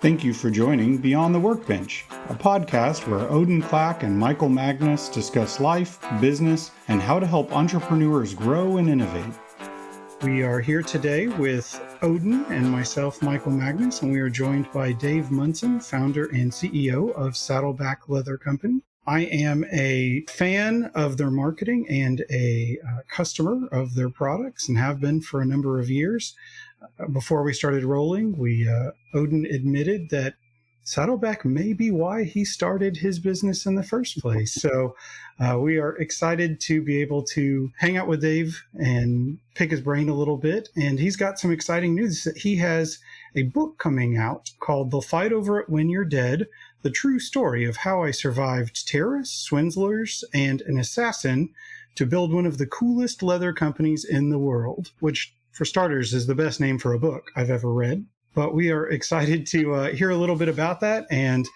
Thank you for joining Beyond the Workbench, a podcast where Odin, Clack, and Michael Magnus discuss life, business, and how to help entrepreneurs grow and innovate. We are here today with Odin and myself, Michael Magnus, and we are joined by Dave Munson, founder and CEO of Saddleback Leather Co. I am a fan of their marketing and a customer of their products and have been for a number of years. Before we started rolling, Odin admitted that Saddleback may be why he started his business in the first place. So we are excited to be able to hang out with Dave and pick his brain a little bit. And he's got some exciting news. He has a book coming out called "They'll Fight Over It When You're Dead: The True Story of How I Survived Terrorists, Swindlers, and an Assassin to Build One of the Coolest Leather Companies in the World," which, for starters, is the best name for a book I've ever read. But we are excited to hear a little bit about that and,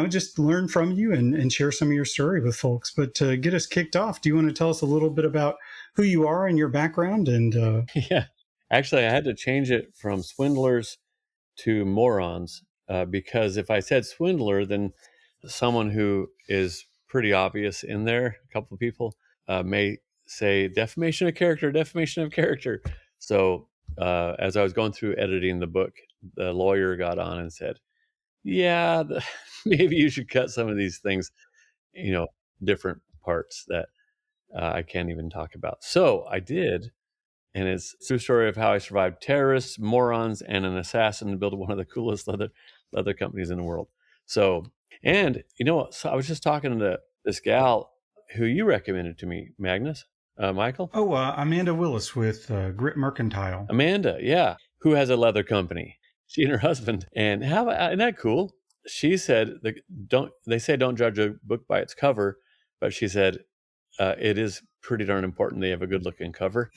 just learn from you and share some of your story with folks. But to get us kicked off, do you want to tell us a little bit about who you are and your background? And Yeah, actually, I had to change it from swindlers to morons because if I said swindler, then someone who is pretty obvious in there, a couple of people may say defamation of character. So as I was going through editing the book, the lawyer got on and said, yeah, maybe you should cut some of these things, different parts that I can't even talk about. So I did. And it's a true story of how I survived terrorists, morons, and an assassin to build one of the coolest leather companies in the world. So, and so I was just talking to this gal who you recommended to me, Magnus, Michael. Amanda Willis with Grit Mercantile. Amanda, yeah, who has a leather company. She and her husband. And isn't that cool? She said, they say don't judge a book by its cover, but she said it is pretty darn important they have a good looking cover.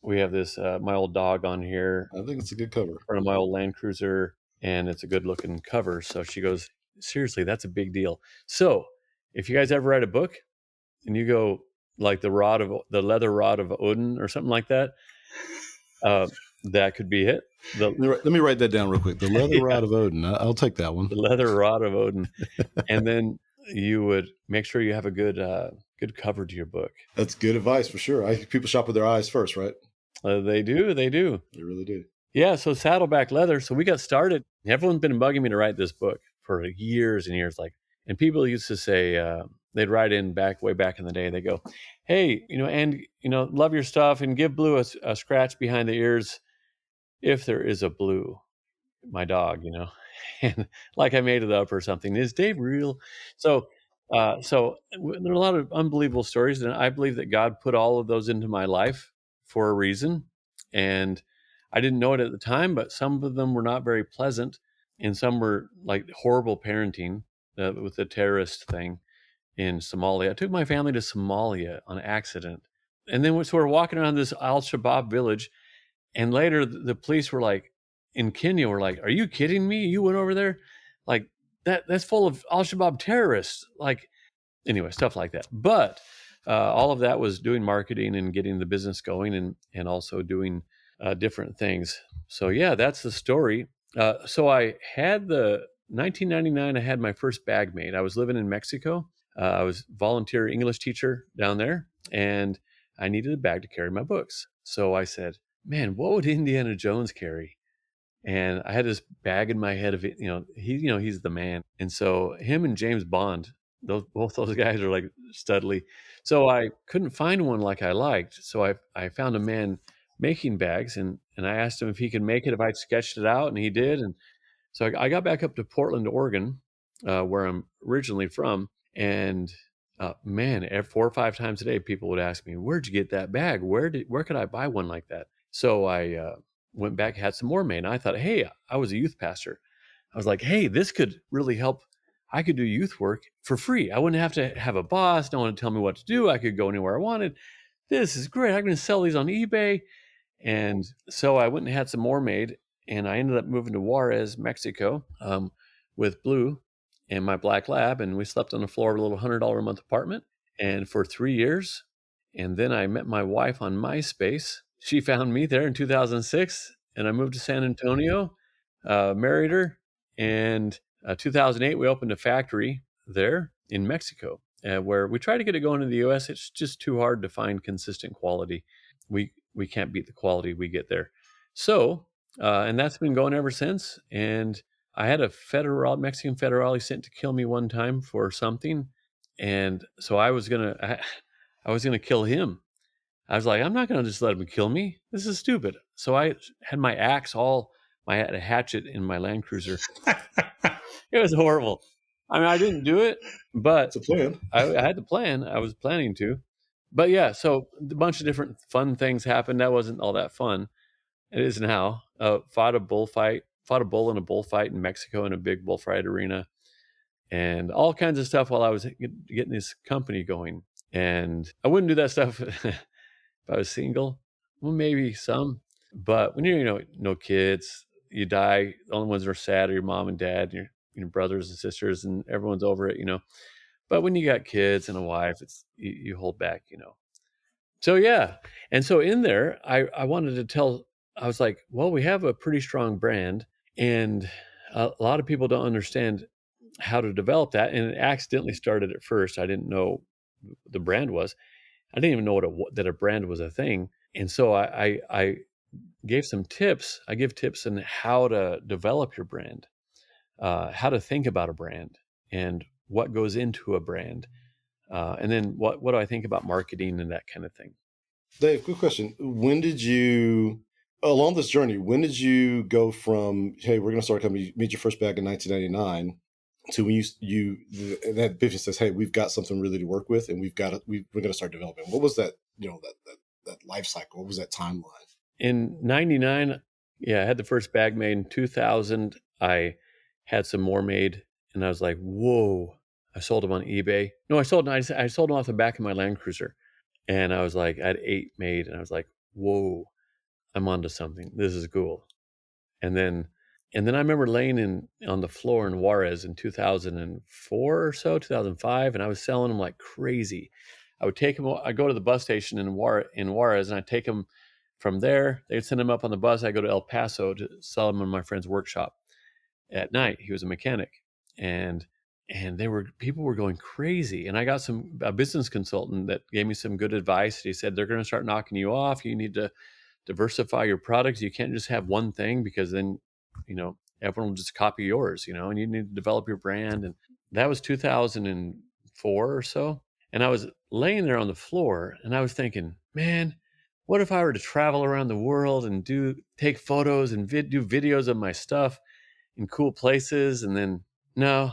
We have this, my old dog on here. I think it's a good cover. Front of my old Land Cruiser, and it's a good looking cover. So she goes, seriously, that's a big deal. So if you guys ever write a book and you go like the leather rod of Odin or something like that, that could be it. Let me write that down real quick. The leather rod of Odin. I'll take that one. The leather rod of Odin. And then you would make sure you have a good cover to your book. That's good advice for sure. People shop with their eyes first, right? They do. They really do. Yeah. So Saddleback Leather. So we got started. Everyone's been bugging me to write this book for years and years. And people used to say, they'd write in way back in the day. They go, hey, love your stuff and give Blue a scratch behind the ears if there is a Blue, my dog, and like I made it up or something. Is Dave real? So there are a lot of unbelievable stories, and I believe that God put all of those into my life for a reason. And I didn't know it at the time, but some of them were not very pleasant, and some were like horrible parenting with the terrorist thing in Somalia. I took my family to Somalia on accident. And then so we're walking around this Al-Shabaab village, and later the police were like, in Kenya, were like, are you kidding me? You went over there? Like, that's full of Al-Shabaab terrorists. Like, anyway, stuff like that. But all of that was doing marketing and getting the business going and also doing different things. So yeah, that's the story. So I had 1999, I had my first bag made. I was living in Mexico. I was volunteer English teacher down there, and I needed a bag to carry my books. So I said, man, what would Indiana Jones carry? And I had this bag in my head of it, he's the man. And so him and James Bond, both those guys are like studly. So I couldn't find one like I liked. So I found a man making bags, and I asked him if he could make it, if I'd sketched it out, and he did. And so I got back up to Portland, Oregon, where I'm originally from. And man, 4 or 5 times a day, people would ask me, where'd you get that bag? Where could I buy one like that? So I went back, had some more made. And I thought, hey, I was a youth pastor. I was like, hey, this could really help. I could do youth work for free. I wouldn't have to have a boss. No one would tell me what to do. I could go anywhere I wanted. This is great. I'm going to sell these on eBay. And so I went and had some more made. And I ended up moving to Juarez, Mexico, with Blue and my black lab. And we slept on the floor of a little $100 a month apartment. And for 3 years. And then I met my wife on MySpace. She found me there in 2006, and I moved to San Antonio, married her, And 2008, we opened a factory there in Mexico, where we try to get it going in the U.S. It's just too hard to find consistent quality. We can't beat the quality we get there. So, and that's been going ever since. And I had a Mexican federale sent to kill me one time for something, and so I was gonna kill him. I was like, I'm not gonna just let him kill me. This is stupid. So I had my axe I had a hatchet in my Land Cruiser. It was horrible. I mean, I didn't do it, but It's a plan. I had the plan. I was planning to. But yeah, so a bunch of different fun things happened. That wasn't all that fun. It is now. Fought a bull in a bullfight in Mexico in a big bullfight arena, and all kinds of stuff while I was getting this company going. And I wouldn't do that stuff if I was single. Well, maybe some, but when you're no kids, you die. The only ones that are sad are your mom and dad, your brothers and sisters, and everyone's over it. But when you got kids and a wife, it's you hold back. So yeah, and so in there, I wanted to tell. I was like, well, we have a pretty strong brand, and a lot of people don't understand how to develop that, and it accidentally started at first. I didn't know the brand was. I didn't even know that a brand was a thing, and so I gave some tips. I give tips on how to develop your brand, how to think about a brand, and what goes into a brand, and then what do I think about marketing and that kind of thing. Dave, quick question. Along this journey, when did you go from, hey, we're going to start a company, meet your first bag in 1999, to when that business says, hey, we've got something really to work with, and we're going to start developing? What was that, that life cycle? What was that timeline? In 99, yeah, I had the first bag made. In 2000, I had some more made, and I was like, whoa. I sold them on eBay. No, I sold them off the back of my Land Cruiser. And I was like, I had 8 made, and I was like, whoa, I'm onto something. This is cool. And then I remember laying on the floor in Juarez in 2004 or so, 2005, and I was selling them like crazy. I would take them. I'd go to the bus station in Juarez, and I'd take them from there. They'd send them up on the bus. I'd go to El Paso to sell them in my friend's workshop at night. He was a mechanic, and people were going crazy. And I got a business consultant that gave me some good advice. He said, they're going to start knocking you off. You need to diversify your products. You can't just have one thing, because then, everyone will just copy yours, and you need to develop your brand. And that was 2004 or so. And I was laying there on the floor, and I was thinking, man, what if I were to travel around the world and take photos and do videos of my stuff in cool places? And then, no,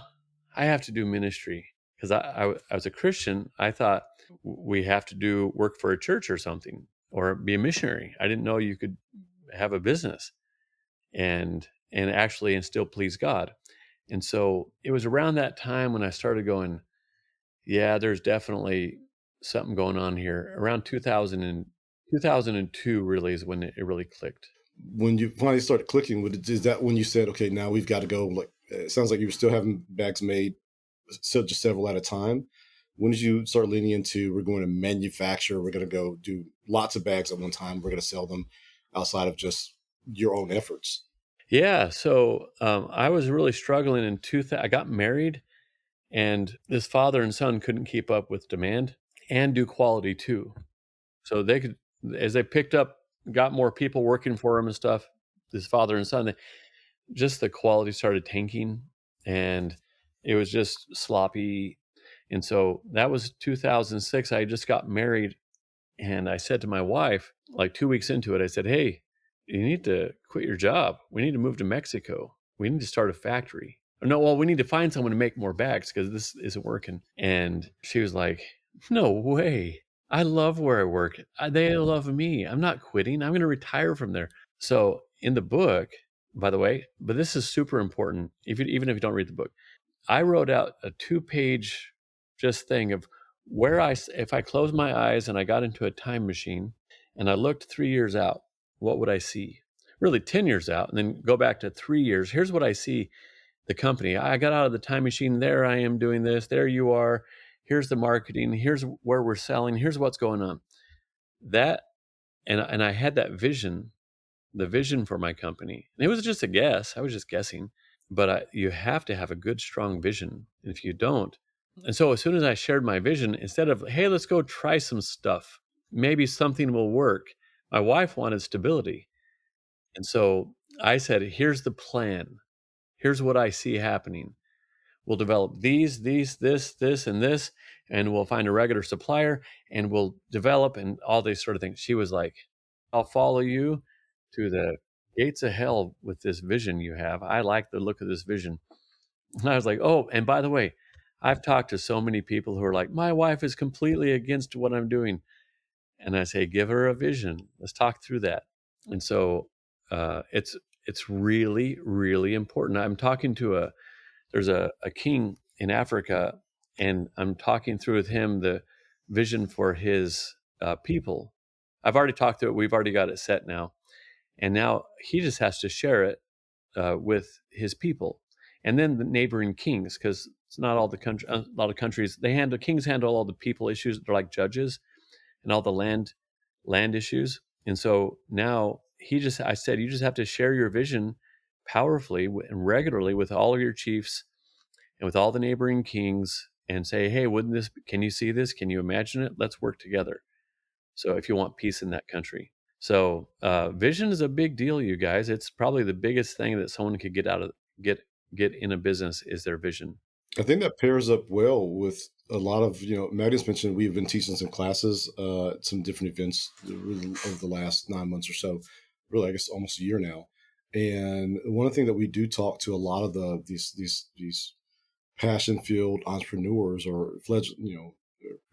I have to do ministry, because I was a Christian. I thought we have to work for a church or something, or be a missionary. I didn't know you could have a business and still please God. And so it was around that time when I started going, yeah, there's definitely something going on here. Around 2002 really is when it really clicked. When you finally started clicking, is that when you said, okay, now we've got to go? Like, it sounds like you were still having bags made, so just several at a time. When did you start leaning into, we're going to manufacture, we're going to go do lots of bags at one time, we're going to sell them outside of just your own efforts? Yeah. So I was really struggling in 2000. I got married, and this father and son couldn't keep up with demand and do quality too. So they could, as they got more people working for them and stuff, this father and son, just the quality started tanking, and it was just sloppy. And so that was 2006. I just got married, and I said to my wife, like 2 weeks into it, I said, hey, you need to quit your job. We need to move to Mexico. We need to start a factory. No, well, we need to find someone to make more bags, because this isn't working. And she was like, no way. I love where I work. They love me. I'm not quitting. I'm going to retire from there. So in the book, by the way, but this is super important, even if you don't read the book, I wrote out a 2-page just thing of if I closed my eyes and I got into a time machine and I looked 3 years out, what would I see? Really 10 years out, and then go back to 3 years. Here's what I see. The company, I got out of the time machine. There I am doing this. There you are. Here's the marketing. Here's where we're selling. Here's what's going on. That, and I had that vision, the vision for my company. And it was just a guess. I was just guessing. but you have to have a good, strong vision. And if you don't, and so as soon as I shared my vision, instead of, hey, let's go try some stuff, maybe something will work, my wife wanted stability. And so I said, here's the plan. Here's what I see happening. We'll develop these, this, and this, and we'll find a regular supplier and we'll develop and all these sort of things. She was like, I'll follow you to the gates of hell with this vision you have. I like the look of this vision. And I was like, oh, and by the way, I've talked to so many people who are like, my wife is completely against what I'm doing. And I say, give her a vision. Let's talk through that. And so it's really, really important. I'm talking to there's a king in Africa, and I'm talking through with him the vision for his people. I've already talked through it. We've already got it set now. And now he just has to share it with his people. And then the neighboring kings, because it's not all the country, a lot of countries, kings handle all the people issues. They're like judges and all the land issues. And so now I said, you just have to share your vision powerfully and regularly with all of your chiefs and with all the neighboring kings and say, hey, can you see this? Can you imagine it? Let's work together. So if you want peace in that country. So vision is a big deal, you guys. It's probably the biggest thing that someone could get in a business is their vision. I think that pairs up well with a lot of, Magnus mentioned we've been teaching some classes, some different events over the last 9 months or so, really, I guess almost a year now. And one thing that we do talk to a lot of these passion-filled entrepreneurs or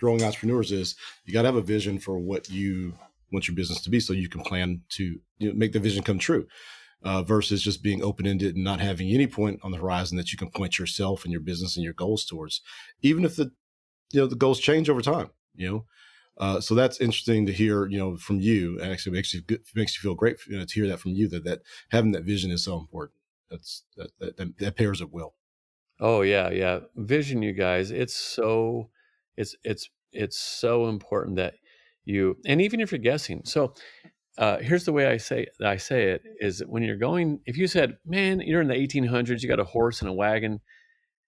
growing entrepreneurs is you got to have a vision for what you want your business to be so you can plan to make the vision come true. Versus just being open-ended and not having any point on the horizon that you can point yourself and your business and your goals towards, even if the goals change over time. So that's interesting to hear. From you. It actually makes you feel great to hear that from you. That having that vision is so important. That pairs up well. Oh yeah. Vision, you guys. It's so important that and even if you're guessing. So here's the way I say it is that when you're going, if you said, man, you're in the 1800s, you got a horse and a wagon,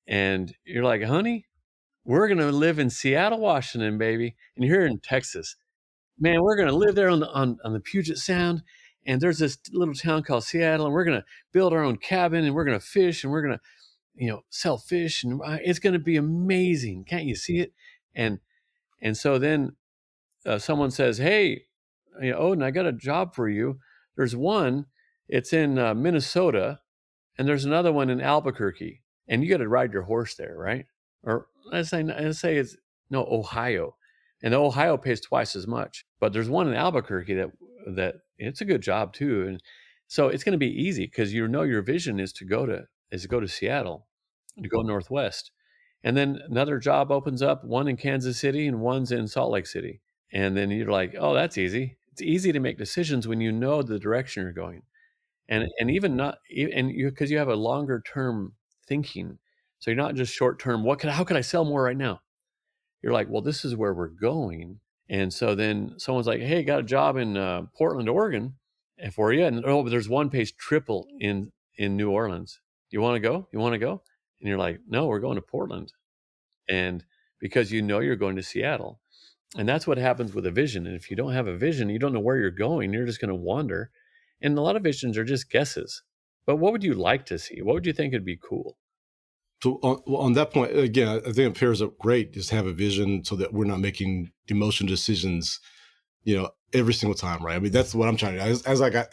and you're like, honey, we're going to live in Seattle, Washington, baby. And you're here in Texas, man, we're going to live there on the Puget Sound. And there's this little town called Seattle, and we're going to build our own cabin, and we're going to fish, and we're going to, sell fish, and it's going to be amazing. Can't you see it? And so then someone says, hey, Odin, I got a job for you. There's one, it's in Minnesota, and there's another one in Albuquerque, and you got to ride your horse there, right? Or let's say it's Ohio, and Ohio pays twice as much, but there's one in Albuquerque that it's a good job too, and so it's going to be easy because your vision is to go to Seattle, to go northwest, and then another job opens up, one in Kansas City and one's in Salt Lake City. And then you're like, oh, that's easy. It's easy to make decisions when you know the direction you're going. And even not, and because you have a longer term thinking. So you're not just short term, how can I sell more right now? You're like, well, this is where we're going. And so then someone's like, hey, got a job in Portland, Oregon for you. And but there's one pays triple in New Orleans. You want to go? You want to go? And you're like, no, we're going to Portland. And because you're going to Seattle. And that's what happens with a vision. And if you don't have a vision, you don't know where you're going. You're just going to wander. And a lot of visions are just guesses. But what would you like to see? What would you think would be cool? So on that point, again, I think it pairs up great just have a vision so that we're not making emotional decisions, every single time, right? I mean, that's what I'm trying to,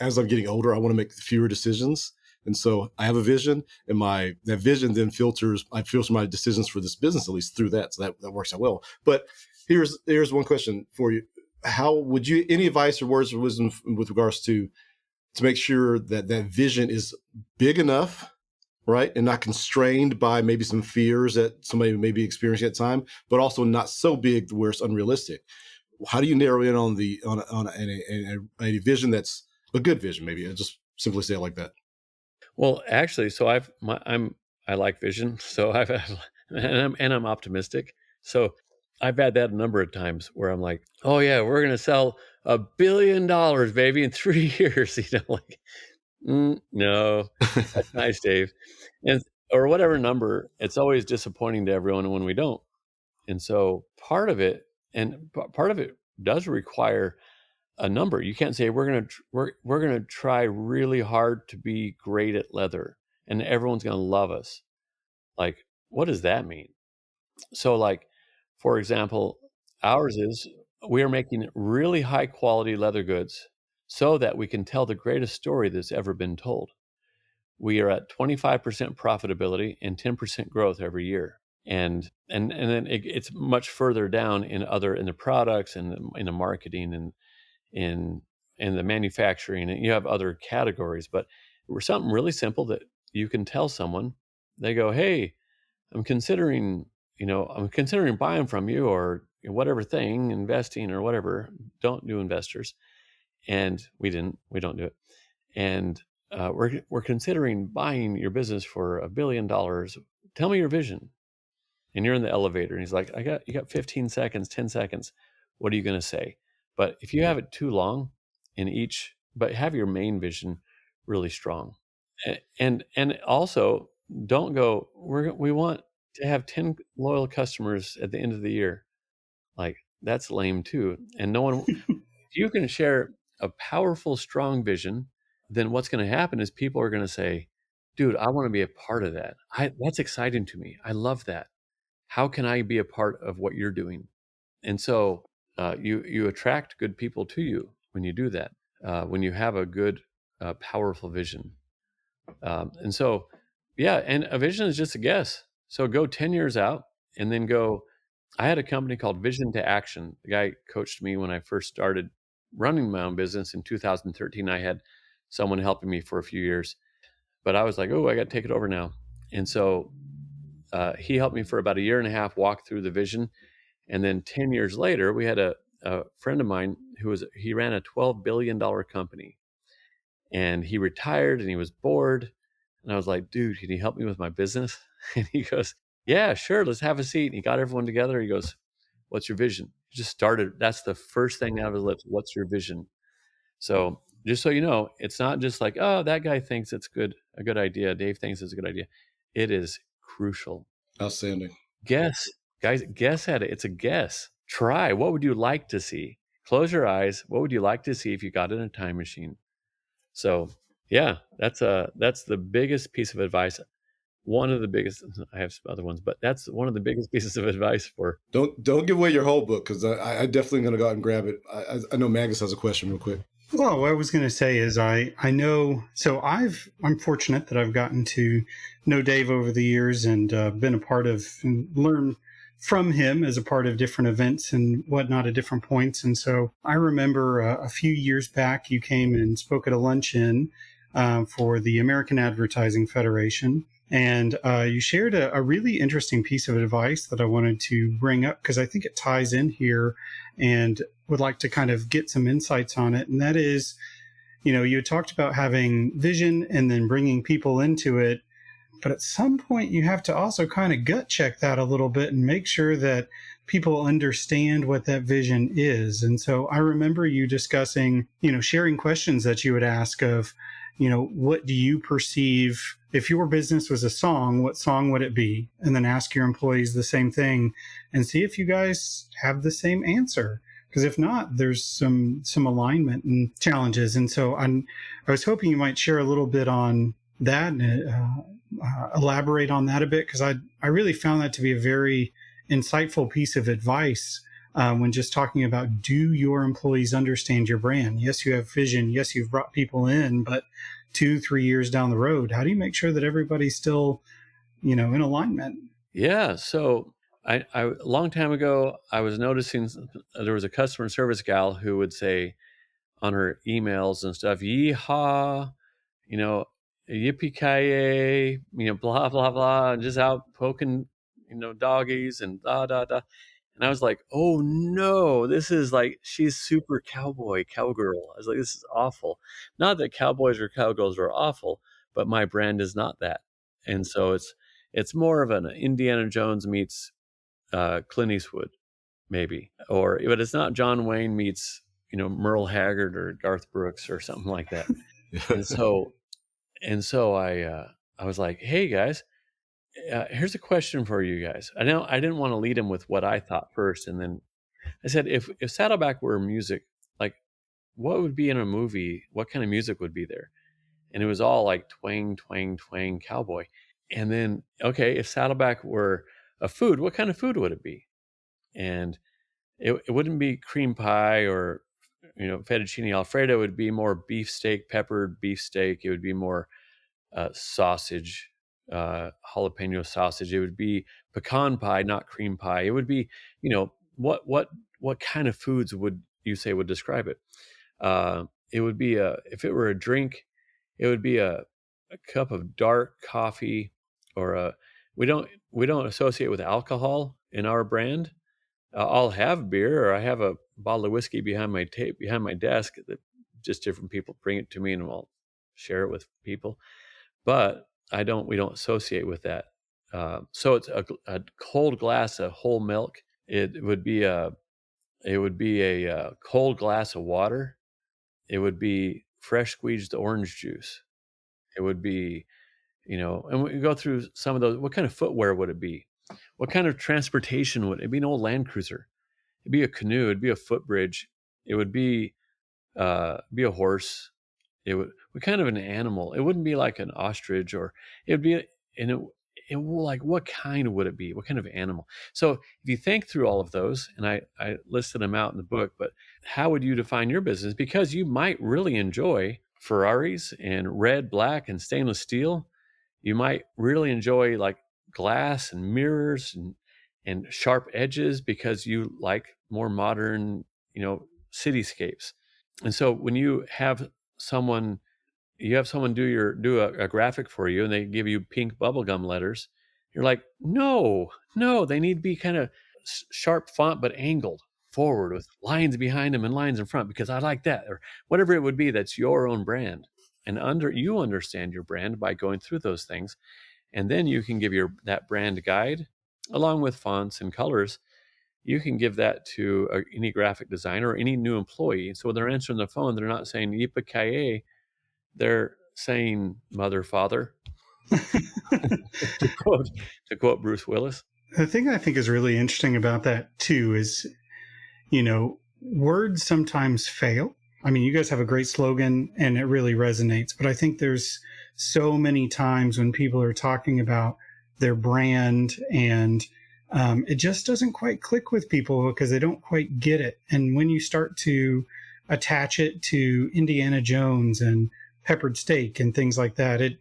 as I'm getting older, I want to make fewer decisions. And so I have a vision, and that vision then I filter my decisions for this business, at least through that. So that works out well. But here's one question for you. How would you, any advice or words of wisdom with regards to make sure that vision is big enough, right, and not constrained by maybe some fears that somebody may be experiencing at the time, but also not so big where it's unrealistic? How do you narrow in on a vision that's a good vision? Maybe I'll just simply say it like that. Well, actually, so I like vision, so I'm optimistic. So I've had that a number of times where I'm like, oh yeah, we're going to sell $1 billion, baby, in 3 years. No, that's nice, Dave. And or whatever number, it's always disappointing to everyone when we don't. And so part of it, part of it does require a number. You can't say we're gonna try really hard to be great at leather, and everyone's gonna love us. Like, what does that mean? So, like, for example, ours is we are making really high quality leather goods so that we can tell the greatest story that's ever been told. We are at 25% profitability and 10% growth every year. And then it's much further down in the products and in the marketing and in the manufacturing, and you have other categories, but we're something really simple that you can tell someone. They go, hey, I'm considering buying from you, or whatever thing, investing or whatever. Don't do investors. And we don't do it. And we're considering buying your business for $1 billion. Tell me your vision. And you're in the elevator, and he's like, you got 15 seconds, 10 seconds. What are you going to say? But if you have it too long but have your main vision really strong. And also, don't go, we want to have 10 loyal customers at the end of the year. Like, that's lame too. And no one, if you can share a powerful, strong vision, then what's going to happen is people are going to say, dude, I want to be a part of that. That's exciting to me. I love that. How can I be a part of what you're doing? And so you attract good people to you when you do that, when you have a good, powerful vision. And so, yeah, and a vision is just a guess. So go 10 years out and then go. I had a company called Vision to Action. The guy coached me when I first started running my own business in 2013. I had someone helping me for a few years, but I was like, oh, I got to take it over now. And so he helped me for about a year and a half walk through the vision. And then 10 years later, we had a friend of mine he ran a $12 billion company, and he retired and he was bored. And I was like, dude, can you help me with my business? And he goes, yeah, sure. Let's have a seat. And he got everyone together. He goes, what's your vision? He just started. That's the first thing out of his lips. What's your vision? So just so you know, it's not just like, oh, that guy thinks it's a good idea. Dave thinks it's a good idea. It is crucial. Outstanding. Guess, guys, guess at it. It's a guess. Try. What would you like to see? Close your eyes. What would you like to see if you got in a time machine? So yeah, that's the biggest piece of advice. One of the biggest. I have some other ones, but that's one of the biggest pieces of advice for. Don't give away your whole book, because I definitely going to go out and grab it. I know Magnus has a question real quick. Well, what I was going to say is I know, so I'm fortunate that I've gotten to know Dave over the years and been a part of and learn from him as a part of different events and whatnot at different points. And so I remember a few years back, you came and spoke at a luncheon for the American Advertising Federation. And you shared a really interesting piece of advice that I wanted to bring up because I think it ties in here and would like to kind of get some insights on it. And that is, you had talked about having vision and then bringing people into it. But at some point, you have to also kind of gut check that a little bit and make sure that people understand what that vision is. And so I remember you discussing, sharing questions that you would ask of, what do you perceive if your business was a song, what song would it be? And then ask your employees the same thing and see if you guys have the same answer. Because if not, there's some alignment and challenges. And so I was hoping you might share a little bit on that and elaborate on that a bit, because I really found that to be a very insightful piece of advice when just talking about, do your employees understand your brand? Yes, you have vision. Yes, you've brought people in, but 2-3 years down the road, how do you make sure that everybody's still, in alignment? Yeah. So I a long time ago, I was noticing there was a customer service gal who would say on her emails and stuff, yeehaw, yippee-ki-yay, blah, blah, blah, and just out poking, doggies and da, da, da. And I was like, oh no, this is like, she's super cowgirl. I was like, this is awful. Not that cowboys or cowgirls are awful, but my brand is not that. And so it's more of an Indiana Jones meets Clint Eastwood, maybe. But it's not John Wayne meets, Merle Haggard or Garth Brooks or something like that. And so And so I was like, hey guys, here's a question for you guys. I know I didn't want to lead them with what I thought first, and then I said, if Saddleback were music, like what would be in a movie? What kind of music would be there? And it was all like twang, twang, twang, cowboy. And then, okay, if Saddleback were a food, what kind of food would it be? And it wouldn't be cream pie or fettuccine alfredo. It would be more beefsteak, peppered beefsteak. It would be more sausage, jalapeno sausage. It would be pecan pie, not cream pie. It would be, what kind of foods would you say would describe it? It would be if it were a drink, it would be a cup of dark coffee, or we don't associate with alcohol in our brand. I'll have beer, or I have a bottle of whiskey behind my desk that just different people bring it to me, and I'll share it with people. But we don't associate with that. So it's a cold glass of whole milk. It would be a cold glass of water. It would be fresh squeezed orange juice. It would be, and we go through some of those. What kind of footwear would it be? What kind of transportation would it be? An old Land Cruiser. It'd be a canoe. It'd be a footbridge. It would be a horse. It would be kind of an animal. It wouldn't be like an ostrich, or it would be, and it like, what kind would it be? What kind of animal? So if you think through all of those, and I listed them out in the book, but how would you define your business? Because you might really enjoy Ferraris and red, black, and stainless steel. You might really enjoy like glass and mirrors and sharp edges because you like more modern, cityscapes. And so when someone you have someone do a graphic for you, and they give you pink bubblegum letters, you're like, no, they need to be kind of sharp font but angled forward with lines behind them and lines in front, because I like that, or whatever it would be. That's your own brand, and you understand your brand by going through those things, and then you can give that brand guide along with fonts and colors. You can give that to any graphic designer or any new employee. So when they're answering the phone, they're not saying yippee ki, they're saying mother, father, to quote Bruce Willis. The thing I think is really interesting about that too is, words sometimes fail. I mean, you guys have a great slogan and it really resonates, but I think there's so many times when people are talking about their brand and it just doesn't quite click with people because they don't quite get it. And when you start to attach it to Indiana Jones and peppered steak and things like that, it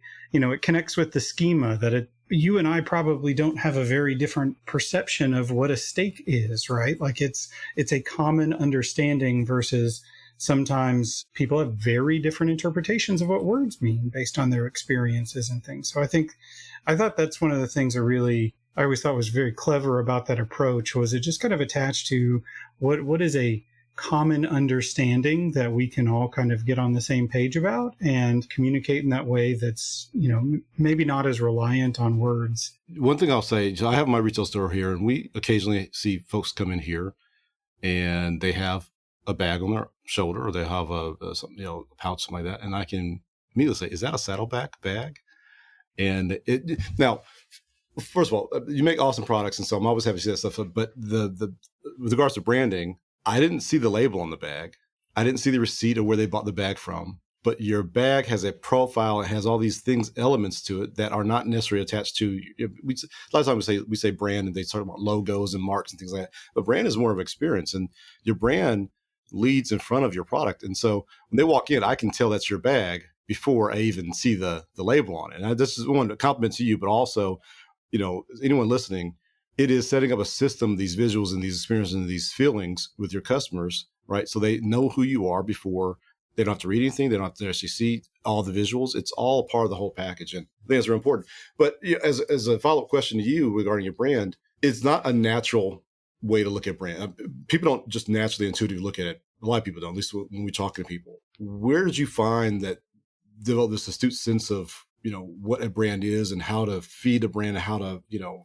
connects with the schema that you and I probably don't have a very different perception of what a steak is, right? Like it's a common understanding versus sometimes people have very different interpretations of what words mean based on their experiences and things. So I thought that's one of the things I always thought was very clever about that approach, was it just kind of attached to what is a common understanding that we can all kind of get on the same page about and communicate in that way that's, maybe not as reliant on words. One thing I'll say, I have my retail store here, and we occasionally see folks come in here and they have a bag on their shoulder, or they have a pouch, something like that. And I can immediately say, is that a Saddleback bag? And now, first of all, you make awesome products, and so I'm always happy to see that stuff. But the with regards to branding, I didn't see the label on the bag. I didn't see the receipt of where they bought the bag from. But your bag has a profile. It has all these elements to it that are not necessarily attached to. A lot of times we say brand, and they talk about logos and marks and things like that. But brand is more of an experience, and your brand leads in front of your product. And so when they walk in, I can tell that's your bag before I even see the label on it. And this is one compliment to you, but also, anyone listening, it is setting up a system, these visuals and these experiences and these feelings with your customers, right? So they know who you are before. They don't have to read anything. They don't have to actually see all the visuals. It's all part of the whole package. And I think that's very important. But as a follow-up question to you regarding your brand, it's not a natural way to look at brand. People don't just naturally intuitively look at it. A lot of people don't, at least when we talk to people. Where did you find that develop this astute sense of, what a brand is and how to feed a brand and how to,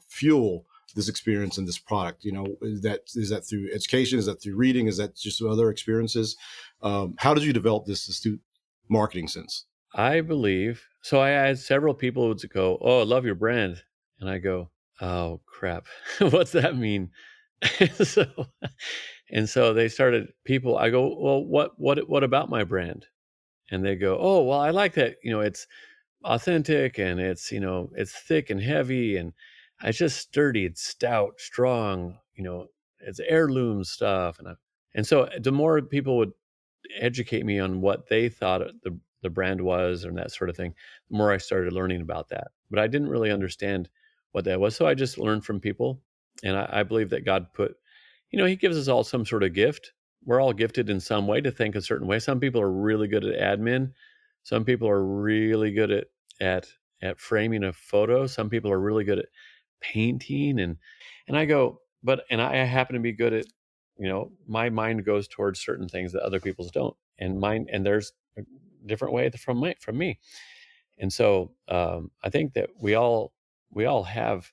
fuel this experience and this product? Is that through education? Is that through reading? Is that just other experiences? How did you develop this astute marketing sense? I believe So I had several people who would go, "Oh, I love your brand." And I go, "Oh, crap. What's that mean?" So and so they started people I go, "Well, what about my brand?" And they go, "Oh, well, I like that, it's authentic and it's thick and heavy and it's just sturdy, it's stout, strong, it's heirloom stuff." And so the more people would educate me on what they thought the brand was and that sort of thing, the more I started learning about that. But I didn't really understand what that was. So I just learned from people. And I believe that God put, he gives us all some sort of gift. We're all gifted in some way to think a certain way. Some people are really good at admin. Some people are really good at at framing a photo. Some people are really good at painting and I go, but and I happen to be good at, my mind goes towards certain things that other people's don't. And there's a different way from me. And so I think that we all have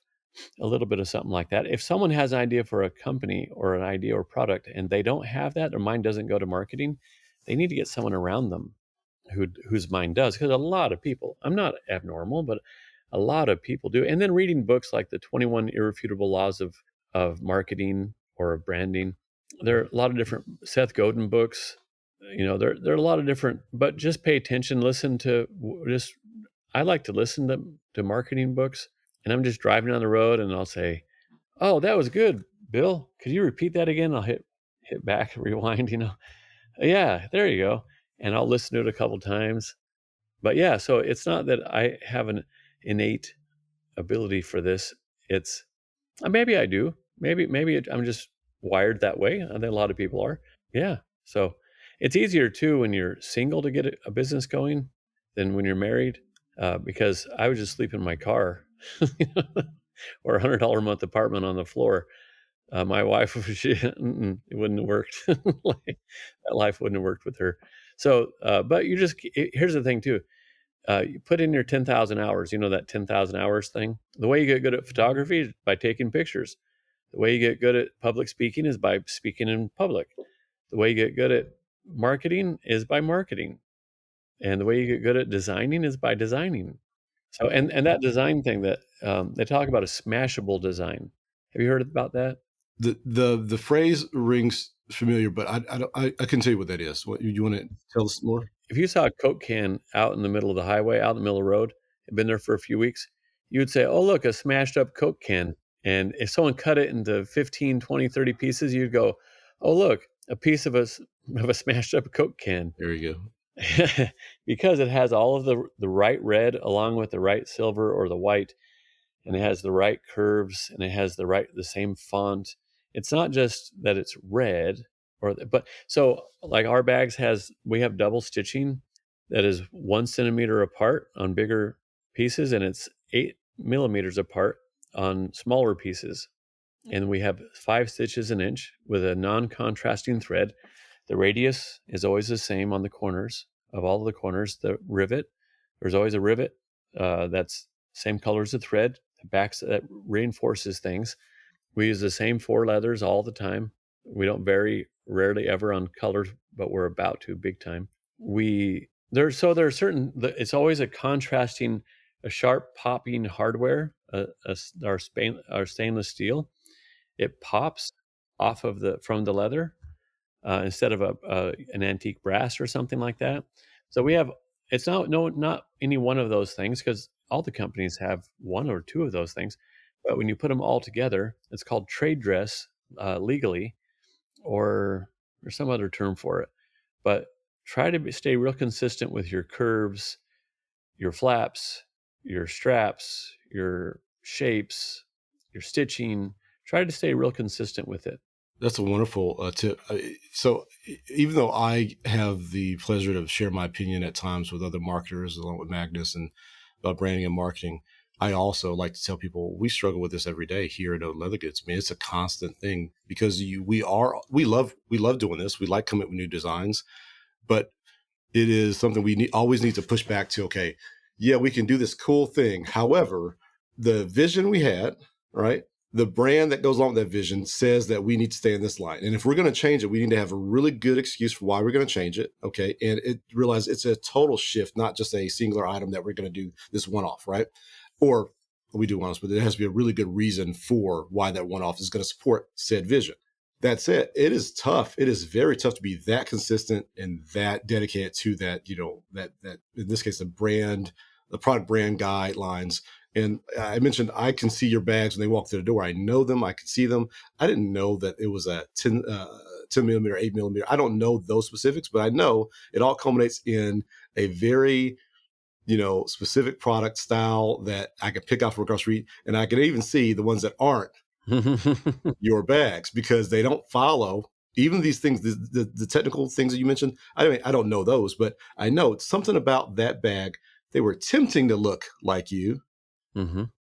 a little bit of something like that. If someone has an idea for a company or an idea or product and they don't have that, their mind doesn't go to marketing, they need to get someone around them whose mind does. Because a lot of people, I'm not abnormal, but a lot of people do. And then reading books like the 21 Irrefutable Laws of Marketing or of Branding. There are a lot of different Seth Godin books. There are a lot of different, but just pay attention, listen to just I like to listen to marketing books, and I'm just driving down the road and I'll say, "Oh, that was good, Bill. Could you repeat that again?" I'll hit back, rewind. Yeah, there you go. And I'll listen to it a couple times. But yeah, so it's not that I have an innate ability for this. It's maybe I do. I'm just wired that way. I think a lot of people are. Yeah. So it's easier too when you're single to get a business going than when you're married, because I would just sleep in my car, or $100 a month apartment on the floor. My wife, it wouldn't have worked. Like, that life wouldn't have worked with her. So, but here's the thing too. You put in your 10,000 hours, that 10,000 hours thing. The way you get good at photography is by taking pictures. The way you get good at public speaking is by speaking in public. The way you get good at marketing is by marketing. And the way you get good at designing is by designing. So, and that design thing that they talk about a smashable design. Have you heard about that? The phrase rings familiar, but I couldn't tell you what that is. What you want to tell us more? If you saw a Coke can out in the middle of the highway, out in the middle of the road, had been there for a few weeks, you would say, "Oh, look, a smashed up Coke can." And if someone cut it into 15, 20, 30 pieces, you'd go, "Oh, look, a piece of a smashed up Coke can." There you go. Because it has all of the right red along with the right silver or the white, and it has the right curves and it has the same font. It's not just that it's red but so like our bags we have double stitching that is 1 centimeter apart on bigger pieces, and it's 8 millimeters apart on smaller pieces. And we have 5 stitches an inch with a non-contrasting thread. The radius is always the same on the corners of all of the corners. The rivet, there's always a rivet that's same color as the thread. The backs that reinforces things. We use the same 4 leathers all the time. We don't vary rarely ever on colors, but we're about to big time. There are certain. It's always a contrasting, a sharp popping hardware. Our stainless steel, it pops off of from the leather, instead of an antique brass or something like that. So we have it's not any one of those things, because all the companies have one or two of those things. But when you put them all together, it's called trade dress, legally, or there's some other term for it. But try to stay real consistent with your curves, your flaps, your straps, your shapes, your stitching. Try to stay real consistent with it. That's a wonderful tip. So even though I have the pleasure to share my opinion at times with other marketers, along with Magnus, and about branding and marketing, I also like to tell people we struggle with this every day here at Odin Leather Goods. I mean, it's a constant thing because we love doing this. We like coming up with new designs, but it is something always need to push back to. Okay, yeah, we can do this cool thing. However, the vision we had, right? the brand that goes along with that vision says that we need to stay in this line. And if we're going to change it, we need to have a really good excuse for why we're going to change it. Okay. And realize it's a total shift, not just a singular item that we're going to do this one-off, right? Or we do one-offs, but there has to be a really good reason for why that one-off is going to support said vision. That said, it is tough. It is very tough to be that consistent and that dedicated to that, that in this case, the product brand guidelines. And I mentioned, I can see your bags when they walk through the door. I know them. I can see them. I didn't know that it was a 10 millimeter, 8 millimeter. I don't know those specifics, but I know it all culminates in a very, specific product style that I can pick out from across the street. And I can even see the ones that aren't your bags because they don't follow even these things, the technical things that you mentioned. I mean, I don't know those, but I know it's something about that bag. They were attempting to look like you,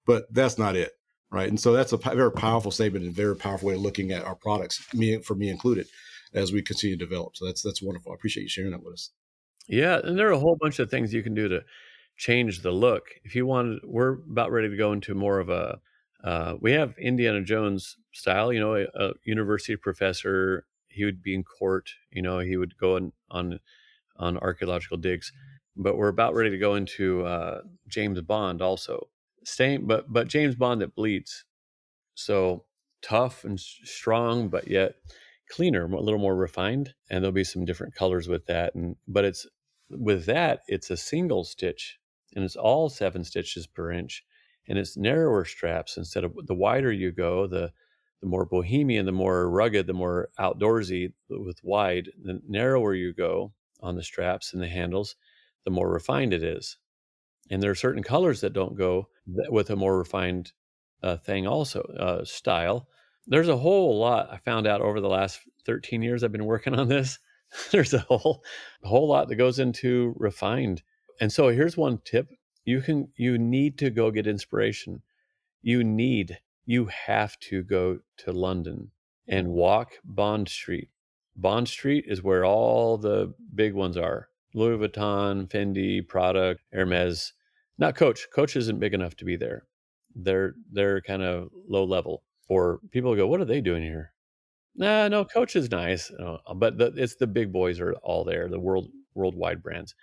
but that's not it, right? And so that's a very powerful statement and very powerful way of looking at our products, for me included, as we continue to develop. So that's wonderful. I appreciate you sharing that with us. Yeah, and there are a whole bunch of things you can do to change the look. If you wanted, we're about ready to go into more of a. We have Indiana Jones style. A university professor. He would be in court. He would go on archaeological digs. But we're about ready to go into James Bond also. Same, but James Bond that bleeds. So tough and strong, but yet cleaner, a little more refined. And there'll be some different colors with that. But it's a single stitch, and it's all 7 stitches per inch, and it's narrower straps instead of the wider you go, the more bohemian, the more rugged, the more outdoorsy with wide, the narrower you go on the straps and the handles, the more refined it is. And there are certain colors that don't go with a more refined thing also, style. There's a whole lot I found out over the last 13 years I've been working on this. There's a whole lot that goes into refined. And so here's one tip. You need to go get inspiration. You have to go to London and walk Bond Street. Bond Street is where all the big ones are. Louis Vuitton, Fendi, Prada, Hermes. Not Coach. Coach isn't big enough to be there. They're kind of low level. Or people go, what are they doing here? Nah, no, Coach is nice, but it's the big boys are all there, the worldwide brands.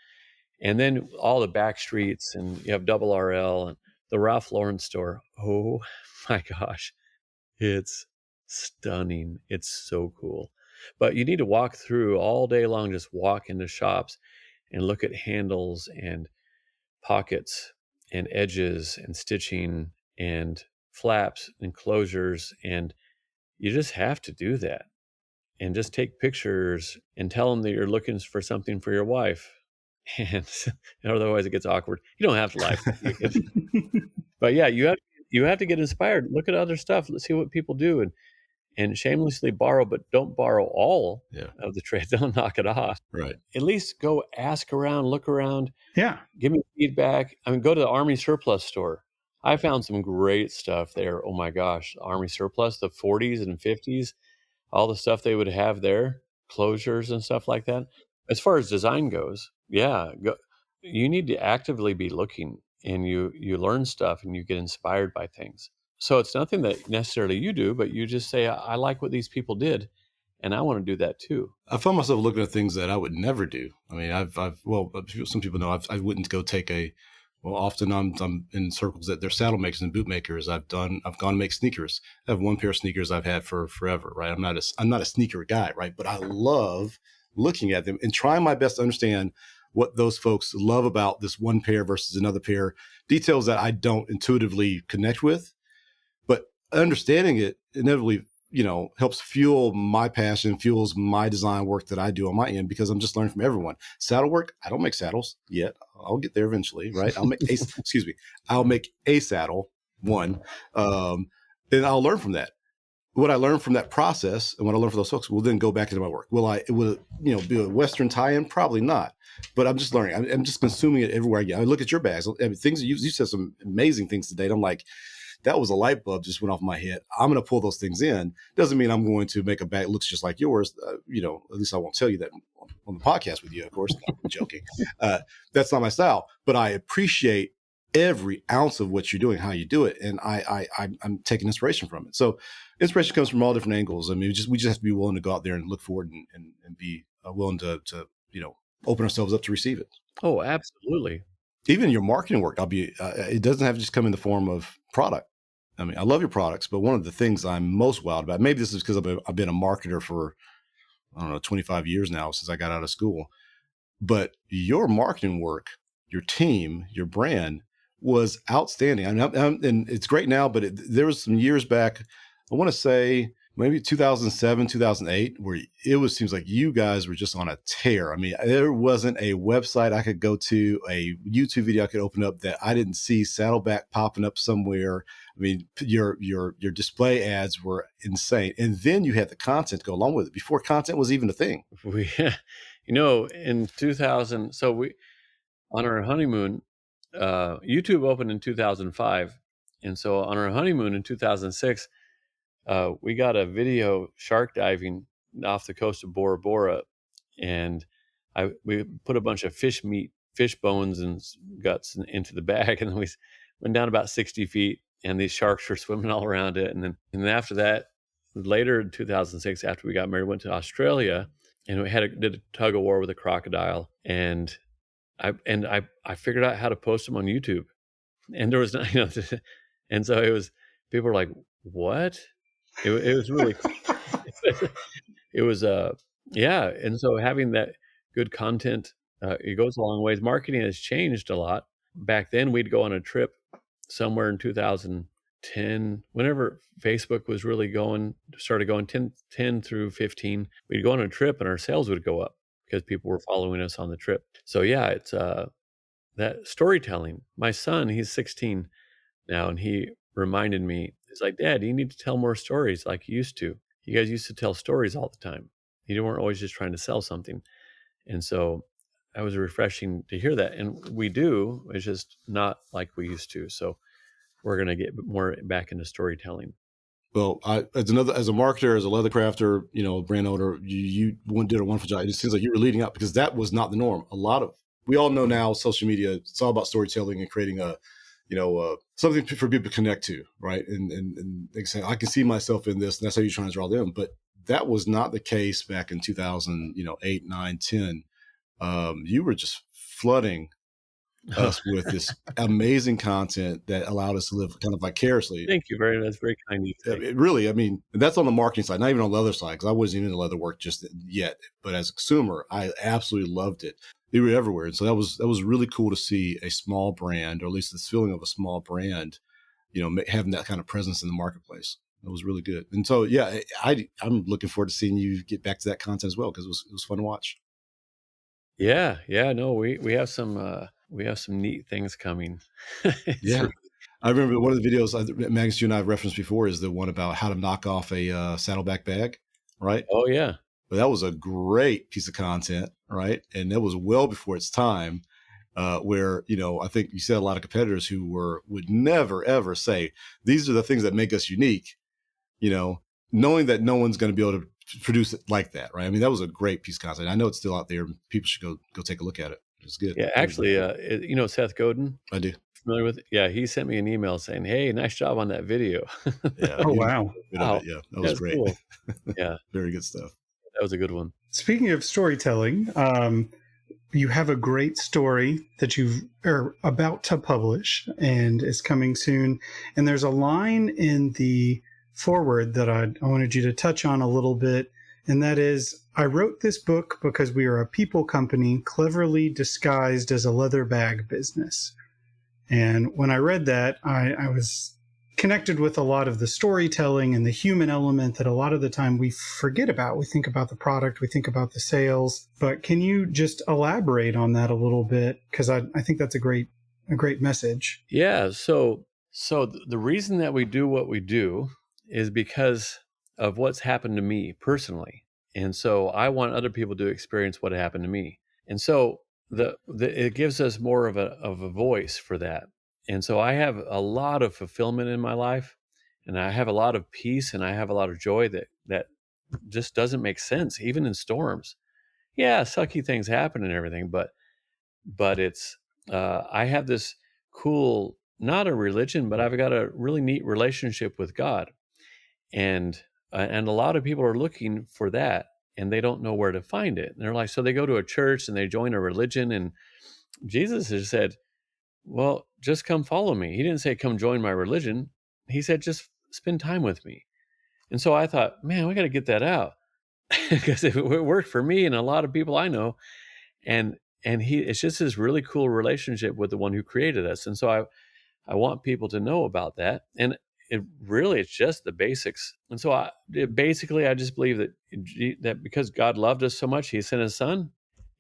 And then all the back streets, and you have Double RL and the Ralph Lauren store. Oh my gosh, it's stunning. It's so cool. But you need to walk through all day long, just walk into shops and look at handles and pockets and edges and stitching and flaps and closures. And you just have to do that and just take pictures and tell them that you're looking for something for your wife. And otherwise it gets awkward. You don't have to lie. But yeah, you have to get inspired. Look at other stuff. Let's see what people do and shamelessly borrow, but don't borrow all of the trade. Don't knock it off. Right. At least go ask around, look around. Yeah. Give me feedback. I mean, go to the Army Surplus store. I found some great stuff there. Oh my gosh, Army Surplus, the 40s and 50s, all the stuff they would have there, closures and stuff like that. As far as design goes, you need to actively be looking, and you learn stuff and you get inspired by things. So it's nothing that necessarily you do, but you just say, I like what these people did, and I want to do that too. I found myself looking at things that I would never do. I mean, some people know I wouldn't go take often I'm in circles that they're saddle makers and boot makers. I've gone to make sneakers. I have one pair of sneakers I've had for forever, right? I'm not a sneaker guy, right? But I love looking at them and trying my best to understand what those folks love about this one pair versus another pair, details that I don't intuitively connect with, but understanding it inevitably, helps fuel my passion, fuels my design work that I do on my end, because I'm just learning from everyone. Saddle work, I don't make saddles yet. I'll get there eventually, right? I'll make I'll make a saddle, one, and I'll learn from that. What I learned from that process and what I learned from those folks will then go back into my work. Will be a Western tie-in? Probably not. But I'm just learning. I'm just consuming it everywhere I get. I look at your bags. I mean, things you said some amazing things today. And I'm like, that was a light bulb just went off my head. I'm going to pull those things in. Doesn't mean I'm going to make a bag that looks just like yours. At least I won't tell you that on the podcast with you, of course. No, I'm joking. That's not my style. But I appreciate every ounce of what you're doing, how you do it, and I'm taking inspiration from it. So inspiration comes from all different angles. I mean, we just have to be willing to go out there and look forward and be willing to open ourselves up to receive it. Oh, absolutely. Even your marketing work, it doesn't have to just come in the form of product. I mean, I love your products, but one of the things I'm most wild about, maybe this is because I've been a marketer for, I don't know, 25 years now since I got out of school, but your marketing work, your team, your brand was outstanding. And it's great now, but there was some years back, I want to say maybe 2007, 2008, where seems like you guys were just on a tear. I mean, there wasn't a website I could go to, a YouTube video I could open up that I didn't see Saddleback popping up somewhere. I mean, your display ads were insane. And then you had the content to go along with it before content was even a thing. In 2000, on our honeymoon, YouTube opened in 2005. And so on our honeymoon in 2006, we got a video shark diving off the coast of Bora Bora. And we put a bunch of fish bones and guts into the bag. And then we went down about 60 feet and these sharks were swimming all around it. And then after that, later in 2006, after we got married, went to Australia and we did a tug of war with a crocodile. And I figured out how to post them on YouTube. And there was, and so people were like, what? It was really, it was, yeah. And so having that good content, it goes a long ways. Marketing has changed a lot. Back then we'd go on a trip somewhere in 2010, whenever Facebook was really started going 10 through 15, we'd go on a trip and our sales would go up because people were following us on the trip. So yeah, it's, that storytelling. My son, he's 16 now, and he reminded me, he's like, Dad, you need to tell more stories like you used to. You guys used to tell stories all the time. You weren't always just trying to sell something. And so that was refreshing to hear that. And we do, it's just not like we used to. So we're going to get more back into storytelling. Well, as a marketer, as a leather crafter, brand owner, you did a wonderful job. It seems like you were leading up because that was not the norm. We all know now social media, it's all about storytelling and creating something for people to connect to, right? And they say, I can see myself in this, and that's how you're trying to draw them. But that was not the case back in 2008, 9, 10. You were just flooding us with this amazing content that allowed us to live kind of vicariously. Thank you that's very kind of you. It really, I mean, that's on the marketing side, not even on the leather side, because I wasn't even in leather work just yet. But as a consumer, I absolutely loved it. They were everywhere. And so that was really cool to see a small brand, or at least this feeling of a small brand, having that kind of presence in the marketplace. It was really good. And so, yeah, I'm looking forward to seeing you get back to that content as well, because it was fun to watch. Yeah. No, we have some neat things coming. Yeah. I remember one of the videos, Magnus, you and I have referenced before, is the one about how to knock off a saddleback bag, right? Oh, yeah. But that was a great piece of content, right? And that was well before its time, where, I think you said a lot of competitors who would never, ever say, these are the things that make us unique, knowing that no one's going to be able to produce it like that, right? I mean, that was a great piece of content. I know it's still out there. People should go take a look at it. It's good. Yeah, actually, Seth Godin? I do. Familiar with it? Yeah, he sent me an email saying, hey, nice job on that video. Yeah. Oh, wow. Yeah, that was great. Cool. Yeah. Very good stuff. That was a good one. Speaking of storytelling, you have a great story that you are about to publish and is coming soon. And there's a line in the foreword that I wanted you to touch on a little bit. And that is, I wrote this book because we are a people company cleverly disguised as a leather bag business. And when I read that, I was connected with a lot of the storytelling and the human element that a lot of the time we forget about. We think about the product, we think about the sales, but can you just elaborate on that a little bit? Because I think that's a great message. Yeah. So the reason that we do what we do is because of what's happened to me personally. And so I want other people to experience what happened to me. And so it gives us more of a voice for that. And so I have a lot of fulfillment in my life, and I have a lot of peace, and I have a lot of joy that just doesn't make sense, even in storms. Yeah, sucky things happen and everything, but it's I have this cool, not a religion, but I've got a really neat relationship with God. And a lot of people are looking for that and they don't know where to find it. And they're like, so they go to a church and they join a religion. And Jesus has said, well, just come follow me. He didn't say, come join my religion. He said, just spend time with me. And so I thought, man, we got to get that out because it worked for me and a lot of people I know. And it's just this really cool relationship with the one who created us. And so I want people to know about that. And it's just the basics. And so basically I just believe that because God loved us so much, he sent his son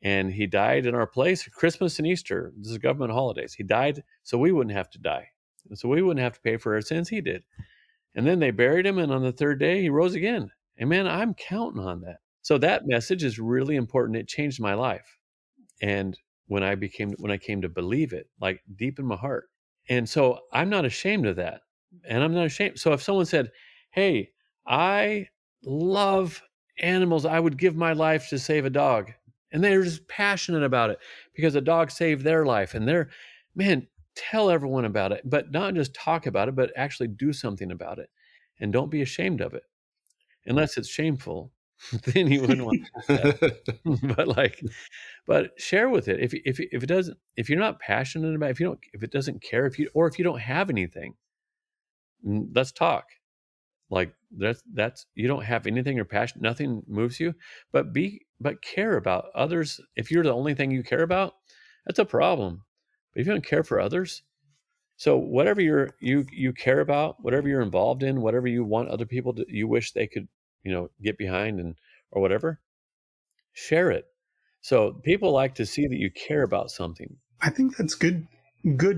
and he died in our place. Christmas and Easter, this is government holidays. He died so we wouldn't have to die. And so we wouldn't have to pay for our sins. He did. And then they buried him. And on the third day, he rose again. And man, I'm counting on that. So that message is really important. It changed my life. And when I came to believe it, like deep in my heart. And so I'm not ashamed of that. And I'm not ashamed. So if someone said, hey, I love animals, I would give my life to save a dog. And they're just passionate about it because a dog saved their life. And man, tell everyone about it, but not just talk about it, but actually do something about it. And don't be ashamed of it unless it's shameful. Then you wouldn't want to do that. But share with it. If it doesn't, if you're not passionate about it, if it doesn't care, if you don't have anything, let's talk. Like that's you don't have anything or passion, nothing moves you, but care about others. If you're the only thing you care about, that's a problem. But if you don't care for others, so whatever you care about, whatever you're involved in, whatever you want other people to, you wish they could, get behind or whatever, share it. So people like to see that you care about something. I think that's good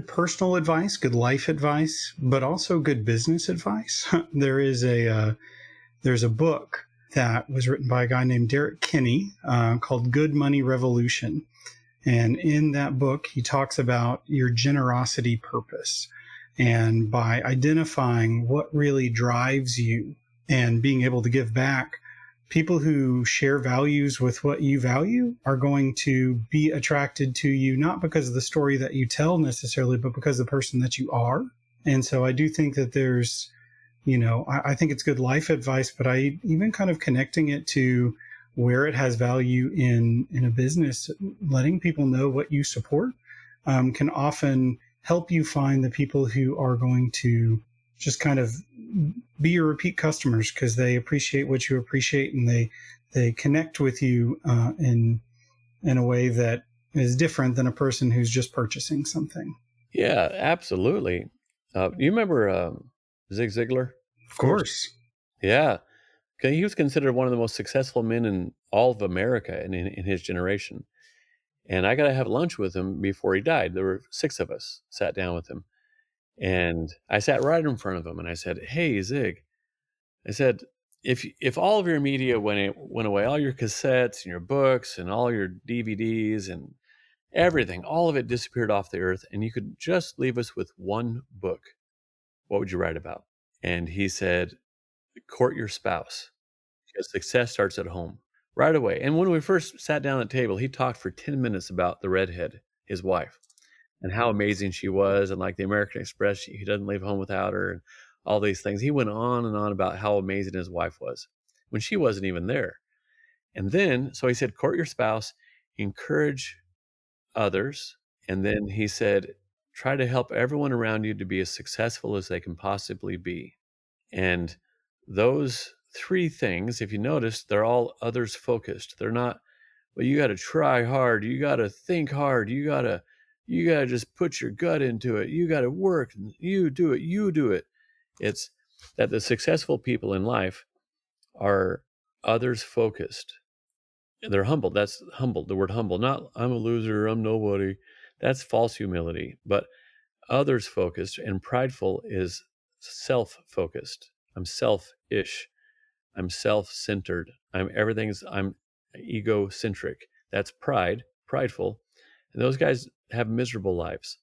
personal advice, good life advice, but also good business advice. There's a book that was written by a guy named Derek Kinney called Good Money Revolution. And in that book, he talks about your generosity purpose. And by identifying what really drives you and being able to give back, people who share values with what you value are going to be attracted to you, not because of the story that you tell necessarily, but because of the person that you are. And so I do think that there's, I think it's good life advice, but I even kind of connecting it to where it has value in a business, letting people know what you support can often help you find the people who are going to just kind of be your repeat customers because they appreciate what you appreciate and they connect with you in a way that is different than a person who's just purchasing something. Yeah, absolutely. You remember Zig Ziglar? Of course. Yeah. He was considered one of the most successful men in all of America and in his generation. And I got to have lunch with him before he died. There were 6 of us sat down with him. And I sat right in front of him and I said, hey, Zig, I said, if all of your media went away, all your cassettes and your books and all your DVDs and everything, all of it disappeared off the earth, and you could just leave us with one book, what would you write about? And he said, court your spouse, because success starts at home right away. And when we first sat down at the table, he talked for 10 minutes about the redhead, his wife, and how amazing she was. And like the American Express, he doesn't leave home without her and all these things. He went on and on about how amazing his wife was when she wasn't even there. And then, so he said, court your spouse, encourage others. And then he said, try to help everyone around you to be as successful as they can possibly be. And those 3 things, if you notice, they're all others focused. They're not, well, you got to try hard. You got to think hard. You got to just put your gut into it. You got to work. You do it. It's that the successful people in life are others focused. They're humble. That's humble. The word humble, not I'm a loser, I'm nobody. That's false humility. But others focused and prideful is self-focused. I'm selfish. I'm self-centered. I'm egocentric. That's pride, prideful. And those guys have miserable lives.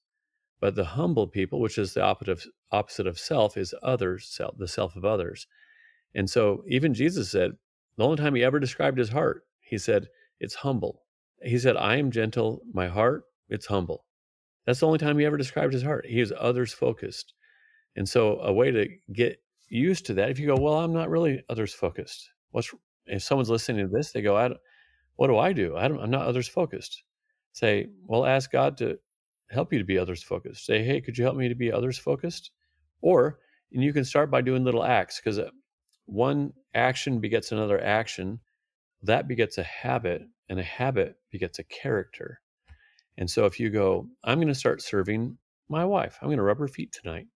But the humble people, which is the opposite of self, is others, the self of others. And so even Jesus said, the only time he ever described his heart, he said, it's humble. He said, I am gentle. My heart, it's humble. That's the only time he ever described his heart. He was others focused. And so a way to get used to that, if you go, well, I'm not really others focused. If someone's listening to this, they go, what do I do? I'm not others focused. Say, well, ask God to help you to be others focused. Say, hey, could you help me to be others focused? And you can start by doing little acts, because one action begets another action. That begets a habit, and a habit begets a character. And so if you go, I'm going to start serving my wife. I'm going to rub her feet tonight.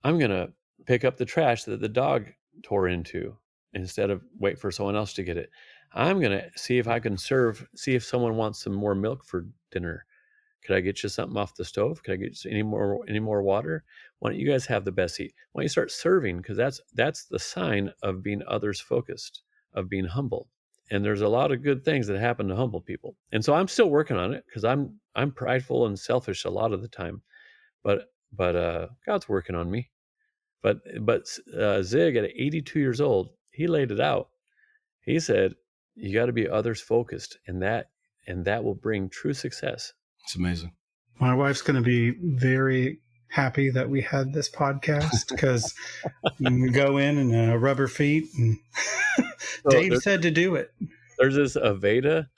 I'm going to pick up the trash that the dog tore into instead of wait for someone else to get it. I'm going to see if I can see if someone wants some more milk for dinner. Could I get you something off the stove? Could I get you any more water? Why don't you guys have the best seat? Why don't you start serving? Because that's the sign of being others focused, of being humble. And there's a lot of good things that happen to humble people. And so I'm still working on it, because I'm prideful and selfish a lot of the time. But God's working on me. But Zig, at 82 years old, he laid it out. He said, you got to be others focused, and that will bring true success. It's amazing. My wife's going to be very happy that we had this podcast, because we go in and rub her feet. And Dave said to do it. There's this Aveda.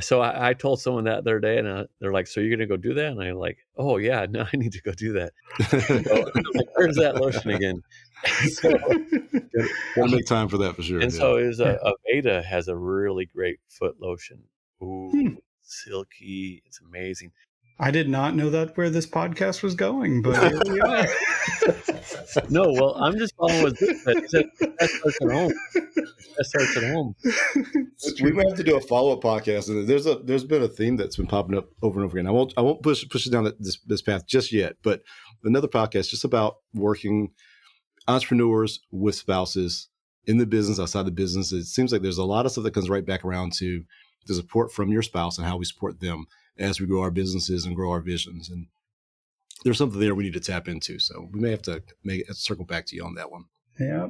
So I told someone that the other day, and they're like, so you're going to go do that? And I'm like, oh, yeah, no, I need to go do that. So, like, where's that lotion again? So, we'll make time for that for sure. And so Aveda has a really great foot lotion. Ooh, silky. It's amazing. I did not know that where this podcast was going, but here we are. No, well, I'm just following what Zig said. He said that starts at home. That starts at home. We might have to do a follow-up podcast, and there's been a theme that's been popping up over and over again. I won't push it down this path just yet, but another podcast just about working entrepreneurs with spouses in the business, outside the business. It seems like there's a lot of stuff that comes right back around to the support from your spouse and how we support them as we grow our businesses and grow our visions. And there's something there we need to tap into. So we may have to circle back to you on that one. Yeah.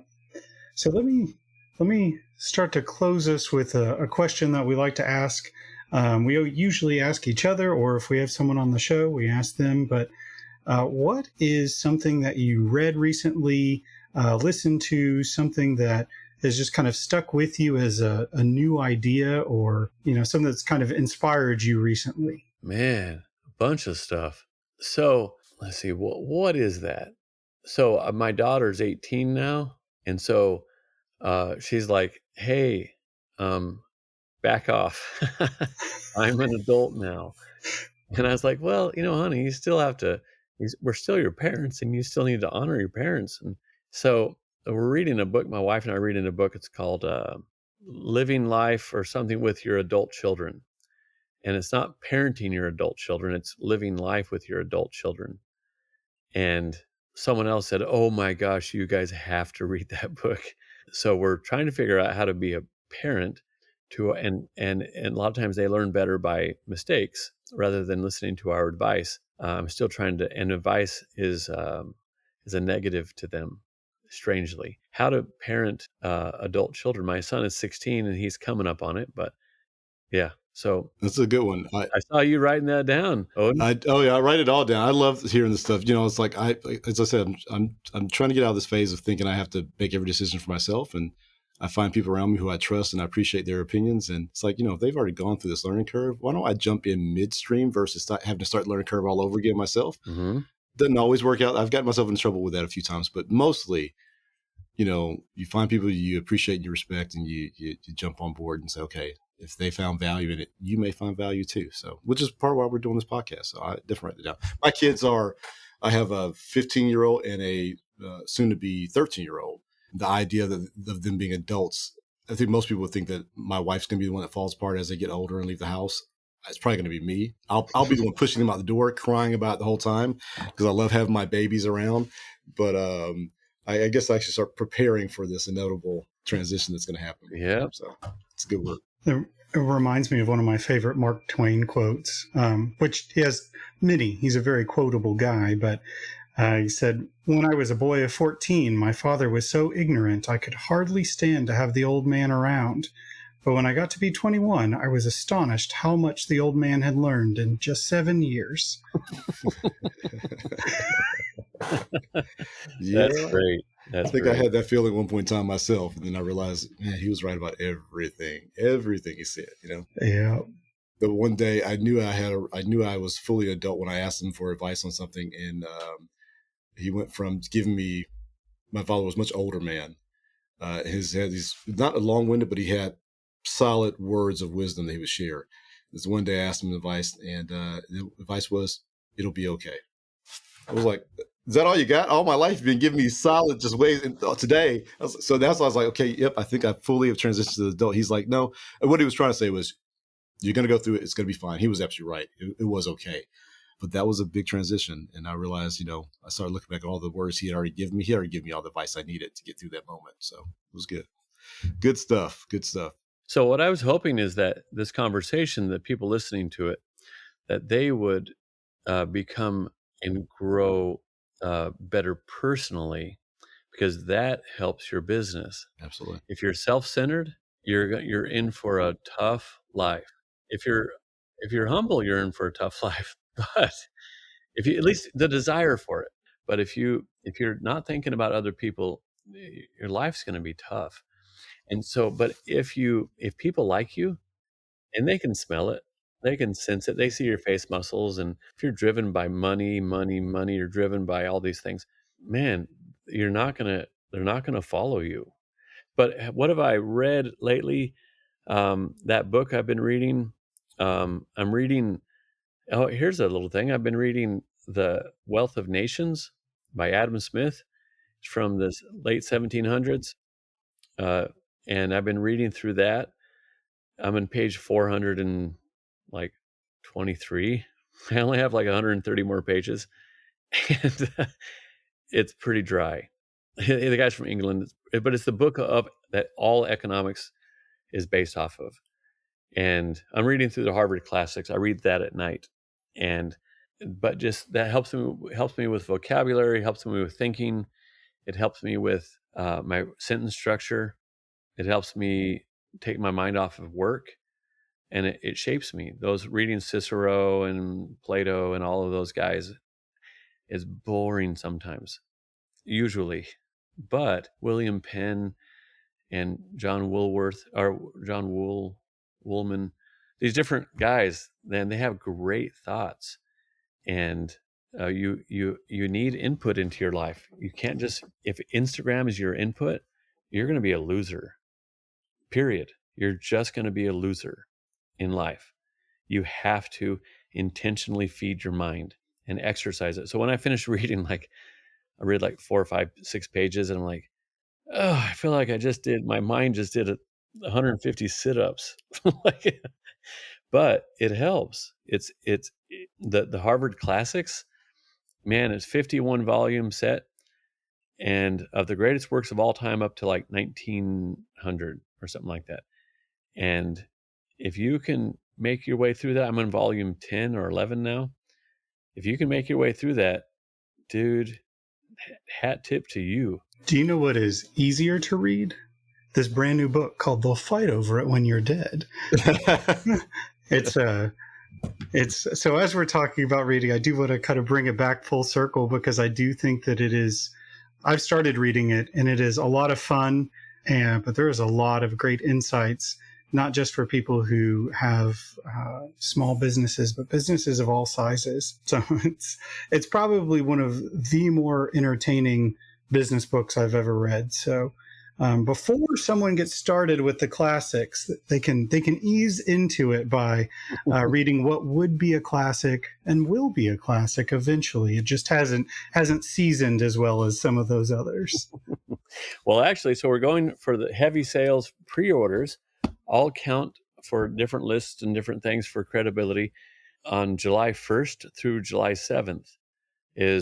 So let me start to close us with a question that we like to ask. We usually ask each other, or if we have someone on the show, we ask them. But what is something that you read recently, listened to, something that has just kind of stuck with you as a new idea, or, something that's kind of inspired you recently? Man, a bunch of stuff. So let's see, what is that? So my daughter's 18 now. And so she's like, hey, back off. I'm an adult now. And I was like, well, honey, you still have to, we're still your parents, and you still need to honor your parents. And so we're reading a book. My wife and I are reading a book. It's called Living Life or something with Your Adult Children. And it's not parenting your adult children. It's living life with your adult children. And someone else said, oh my gosh, you guys have to read that book. So we're trying to figure out how to be a parent and a lot of times they learn better by mistakes rather than listening to our advice. I'm still trying to, and advice is a negative to them, strangely. How to parent adult children. My son is 16 and he's coming up on it, but yeah. So that's a good one. I saw you writing that down, Odin. I write it all down. I love hearing this stuff. It's like as I said, I'm trying to get out of this phase of thinking I have to make every decision for myself, and I find people around me who I trust and I appreciate their opinions. And it's like, if they've already gone through this learning curve, why don't I jump in midstream versus having to start the learning curve all over again myself? Mm-hmm. Doesn't always work out. I've gotten myself in trouble with that a few times, but mostly, you find people you appreciate and you respect, and you jump on board and say, okay, if they found value in it, you may find value too. So, which is part of why we're doing this podcast. So I definitely write it down. My kids I have a 15-year-old and a soon to be 13-year-old. The idea of them being adults, I think most people would think that my wife's going to be the one that falls apart as they get older and leave the house. It's probably going to be me. I'll be the one pushing them out the door, crying about it the whole time, because I love having my babies around. But I guess I should start preparing for this inevitable transition that's going to happen. Yeah. So it's good work. It reminds me of one of my favorite Mark Twain quotes, which he has many. He's a very quotable guy, but he said, when I was a boy of 14, my father was so ignorant I could hardly stand to have the old man around. But when I got to be 21, I was astonished how much the old man had learned in just 7 years. Yeah. That's great. I think I had that feeling at one point in time myself, and then I realized, man, he was right about everything he said. Yeah. The one day I knew I was fully adult when I asked him for advice on something, and he went from giving me. My father was a much older man. He's not long-winded, but he had solid words of wisdom that he would share. This one day I asked him advice, and the advice was, "It'll be okay." I was like, is that all you got? All my life you've been giving me solid just ways. And today, so that's why I was like, okay, yep, I think I fully have transitioned to the adult. He's like, no. And what he was trying to say was, you're going to go through it. It's going to be fine. He was absolutely right. It was okay. But that was a big transition. And I realized, I started looking back at all the words he had already given me. He already given me all the advice I needed to get through that moment. So it was good. Good stuff. Good stuff. So what I was hoping is that this conversation, that people listening to it, that they would become and grow better personally, because that helps your business. Absolutely. If you're self-centered, you're in for a tough life. If you're humble, you're in for a tough life. But if you, at least the desire for it. But if you're not thinking about other people, your life's going to be tough. And so, but if people like you, and they can smell it, they can sense it, they see your face muscles, and if you're driven by money, you're driven by all these things, man, they're not gonna follow you. But what have I read lately? That book I've been reading, I'm reading. Oh, here's a little thing. I've been reading The Wealth of Nations by Adam Smith. It's from the late 1700s. And I've been reading through that. I'm on page 423. I only have like 130 more pages, and it's pretty dry. The guy's from England, but it's the book of that all economics is based off of. And I'm reading through the Harvard classics. I read that at night, but just that helps me with vocabulary, helps me with thinking. It helps me with my sentence structure. It helps me take my mind off of work, and it shapes me. Those reading Cicero and Plato and all of those guys is boring sometimes, usually. But William Penn and John Woolman, these different guys, then they have great thoughts, and you need input into your life. You can't just, if Instagram is your input, you're going to be a loser. Period. You're just going to be a loser in life. You have to intentionally feed your mind and exercise it. So when I finished reading, I read like 4 or 5, 6 pages, and I'm like, oh, I feel like my mind just did 150 sit-ups. But it helps. It's the Harvard classics, man, it's 51 volume set, and of the greatest works of all time up to like 1900 or something like that. And if you can make your way through that, I'm on volume 10 or 11 now. If you can make your way through that, dude, hat tip to you. Do you know what is easier to read? This brand new book called They'll Fight Over It When You're Dead. It's so as we're talking about reading, I do want to kind of bring it back full circle, because I do think that I've started reading it, and it is a lot of fun, but there is a lot of great insights, not just for people who have small businesses, but businesses of all sizes. So it's probably one of the more entertaining business books I've ever read. So before someone gets started with the classics, they can ease into it by reading what would be a classic and will be a classic eventually. It just hasn't seasoned as well as some of those others. Well, actually, so we're going for the heavy sales pre-orders. All count for different lists and different things for credibility on July 1st through July 7th.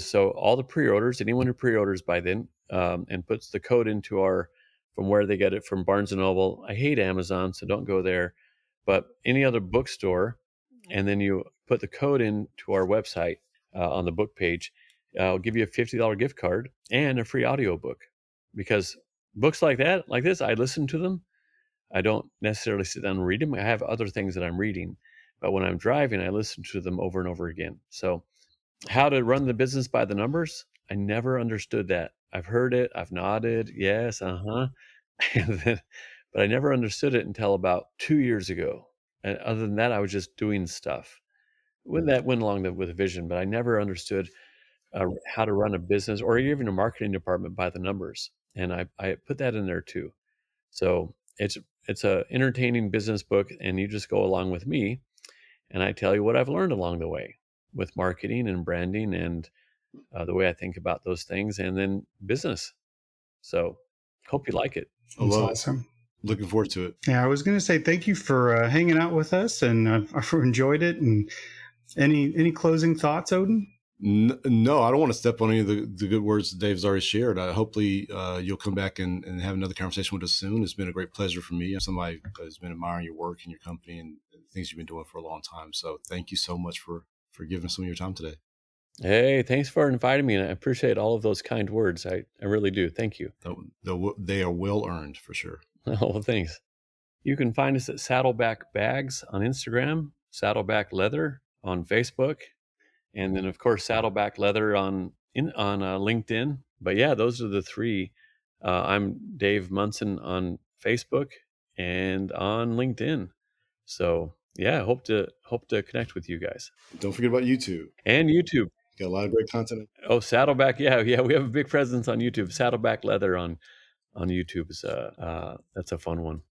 So all the pre-orders, anyone who pre-orders by then and puts the code into from where they get it, from Barnes & Noble. I hate Amazon, so don't go there. But any other bookstore, and then you put the code into our website on the book page, I'll give you a $50 gift card and a free audiobook. Because books like this, I listen to them. I don't necessarily sit down and read them. I have other things that I'm reading, but when I'm driving, I listen to them over and over again. So how to run the business by the numbers, I never understood that. I've heard it, I've nodded, yes, and then, but I never understood it until about 2 years ago. And other than that, I was just doing stuff. When that went along with a vision, but I never understood how to run a business or even a marketing department by the numbers. And I put that in there too. So it's a entertaining business book, and you just go along with me, and I tell you what I've learned along the way with marketing and branding and the way I think about those things, and then business. So hope you like it. I That's love awesome. it. Looking forward to it. Yeah, I was going to say thank you for hanging out with us, and I've enjoyed it. And any closing thoughts, Odin? No, I don't want to step on any of the good words that Dave's already shared. Hopefully you'll come back and have another conversation with us soon. It's been a great pleasure for me. Somebody has been admiring your work and your company and things you've been doing for a long time. So thank you so much for giving us some of your time today. Hey, thanks for inviting me, and I appreciate all of those kind words. I really do. Thank you. They are well earned for sure. Oh, thanks. You can find us at Saddleback Bags on Instagram, Saddleback Leather on Facebook, and then of course Saddleback Leather on LinkedIn. But yeah, those are the three. I'm Dave Munson on Facebook and on LinkedIn. So yeah, hope to connect with you guys. Don't forget about YouTube and YouTube. Got a lot of great content. Oh, Saddleback, yeah, we have a big presence on YouTube. Saddleback Leather on YouTube is that's a fun one.